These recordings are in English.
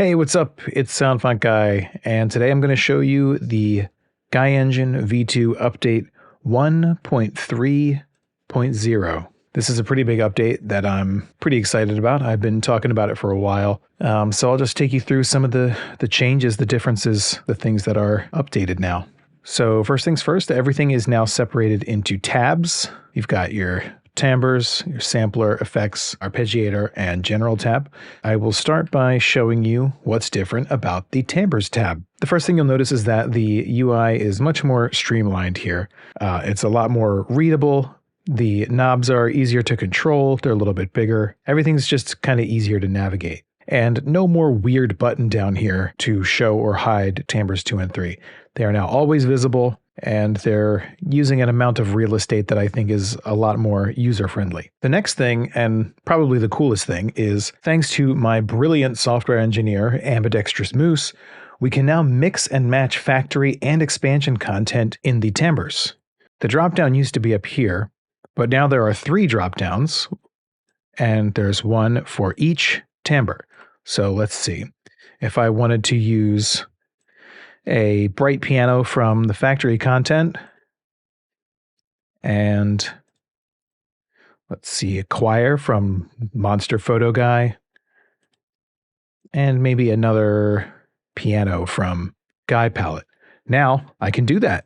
Hey, what's up? It's SoundFont Guy, and today I'm going to show you the GuyEngine V2 update 1.3.0. This is a pretty big update that I'm pretty excited about. I've been talking about it for a while, so I'll just take you through some of the changes, the differences, the things that are updated now. So first things first, everything is now separated into tabs. You've got your Timbres, your sampler, effects, arpeggiator, and general tab. I will start by showing you what's different about the Timbres tab. The first thing you'll notice is that the UI is much more streamlined here. It's a lot more readable. The knobs are easier to control. They're a little bit bigger. Everything's just kind of easier to navigate. And no more weird button down here to show or hide Timbres 2 and 3. They are now always visible, and they're using an amount of real estate that I think is a lot more user-friendly. The next thing, and probably the coolest thing, is thanks to my brilliant software engineer, AmbidextrousMoose, we can now mix and match factory and expansion content in the timbres. The dropdown used to be up here, but now there are 3 dropdowns, and there's one for each timbre. So let's see. If I wanted to use a bright piano from the factory content, and let's see, a choir from Monster Photo Guy, and maybe another piano from Guy Palette. Now I can do that.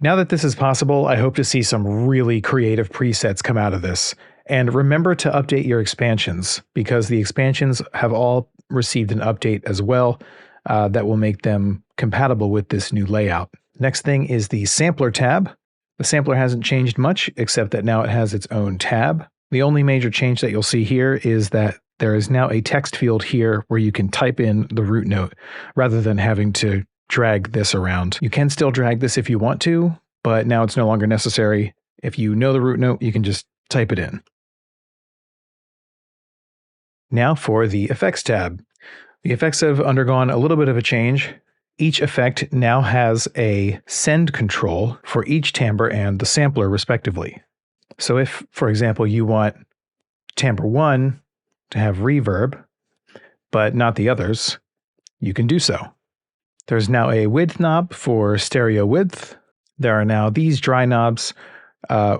Now that this is possible, I hope to see some really creative presets come out of this. And remember to update your expansions, because the expansions have all received an update as well that will make them compatible with this new layout. Next thing is the sampler tab. The sampler hasn't changed much, except that now it has its own tab. The only major change that you'll see here is that there is now a text field here where you can type in the root note rather than having to drag this around. You can still drag this if you want to, but now it's no longer necessary. If you know the root note, you can just type it in. Now for the effects tab. The effects have undergone a little bit of a change. Each effect now has a send control for each timbre and the sampler respectively. So if, for example, you want timbre 1 to have reverb, but not the others, you can do so. There's now a width knob for stereo width. There are now these dry knobs,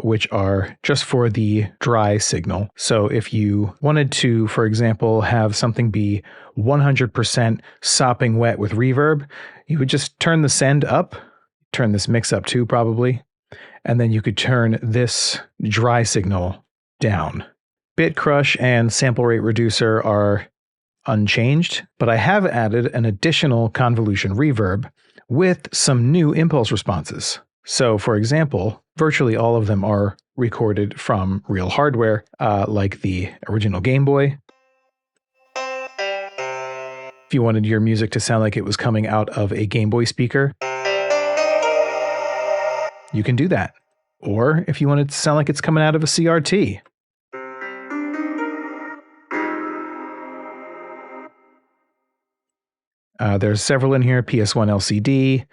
which are just for the dry signal. So if you wanted to, for example, have something be 100% sopping wet with reverb, you would just turn the send up, turn this mix up too probably, and then you could turn this dry signal down. Bit crush and sample rate reducer are unchanged, but I have added an additional convolution reverb with some new impulse responses. So for example, virtually all of them are recorded from real hardware, like the original Game Boy. If you wanted your music to sound like it was coming out of a Game Boy speaker, you can do that. Or if you want it to sound like it's coming out of a CRT. There's several in here: PS1 LCD,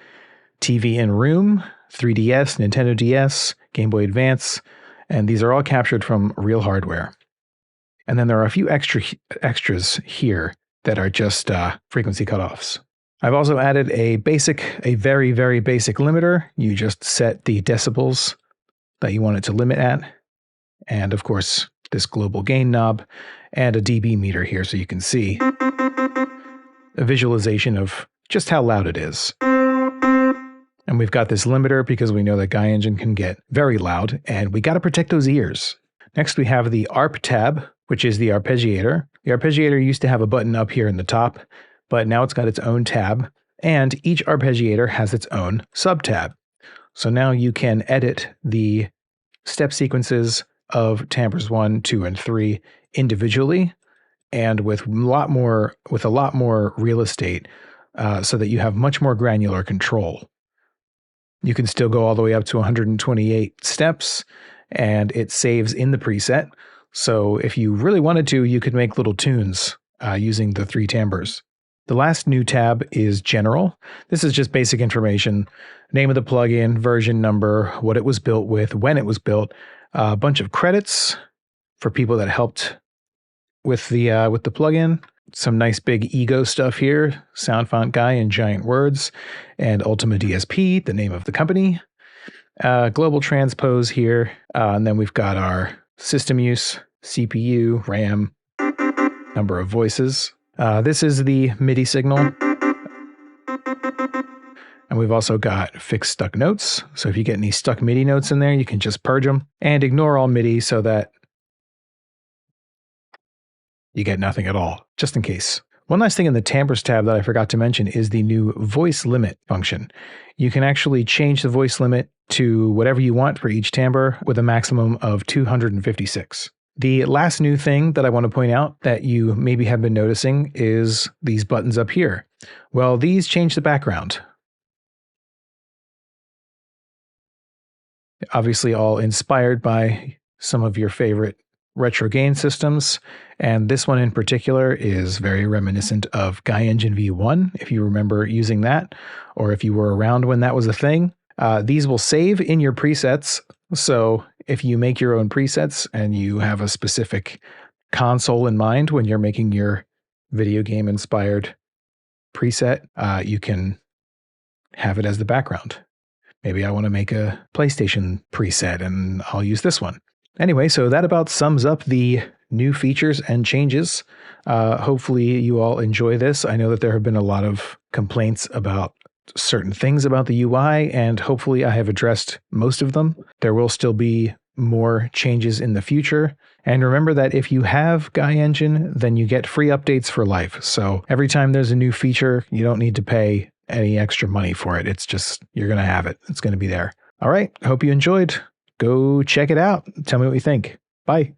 TV in room, 3DS, Nintendo DS, Game Boy Advance, and these are all captured from real hardware. And then there are a few extras here that are just frequency cutoffs. I've also added a very, very basic limiter. You just set the decibels that you want it to limit at. And of course, this global gain knob and a dB meter here so you can see a visualization of just how loud it is. And we've got this limiter because we know that GuyEngine can get very loud, and we got to protect those ears. Next, we have the ARP tab, which is the Arpeggiator. The Arpeggiator used to have a button up here in the top, but now it's got its own tab, and each Arpeggiator has its own sub-tab. So now you can edit the step sequences of timbres 1, 2, and 3 individually, and with a lot more real estate, so that you have much more granular control. You can still go all the way up to 128 steps, and it saves in the preset. So if you really wanted to, you could make little tunes using the 3 timbres. The last new tab is General. This is just basic information: name of the plugin, version number, what it was built with, when it was built, a bunch of credits for people that helped with the plugin. Some nice big ego stuff here. Sound font guy in giant words, and Ultima DSP, the name of the company. Global transpose here, and then we've got our system use, CPU, RAM, number of voices. This is the MIDI signal. And we've also got fixed stuck notes. So if you get any stuck MIDI notes in there, you can just purge them and ignore all MIDI so that you get nothing at all, just in case. One last thing in the Timbres tab that I forgot to mention is the new voice limit function. You can actually change the voice limit to whatever you want for each timbre with a maximum of 256. The last new thing that I want to point out that you maybe have been noticing is these buttons up here. Well, these change the background. Obviously all inspired by some of your favorite retro gain systems, and this one in particular is very reminiscent of GuyEngine V1, if you remember using that, or if you were around when that was a thing. These will save in your presets, so if you make your own presets and you have a specific console in mind when you're making your video game inspired preset, you can have it as the background. Maybe I want to make a PlayStation preset and I'll use this one. Anyway, so that about sums up the new features and changes. Hopefully you all enjoy this. I know that there have been a lot of complaints about certain things about the UI, and hopefully I have addressed most of them. There will still be more changes in the future. And remember that if you have GuyEngine, then you get free updates for life. So every time there's a new feature, you don't need to pay any extra money for it. It's just, you're going to have it. It's going to be there. All right. Hope you enjoyed. Go check it out. Tell me what you think. Bye.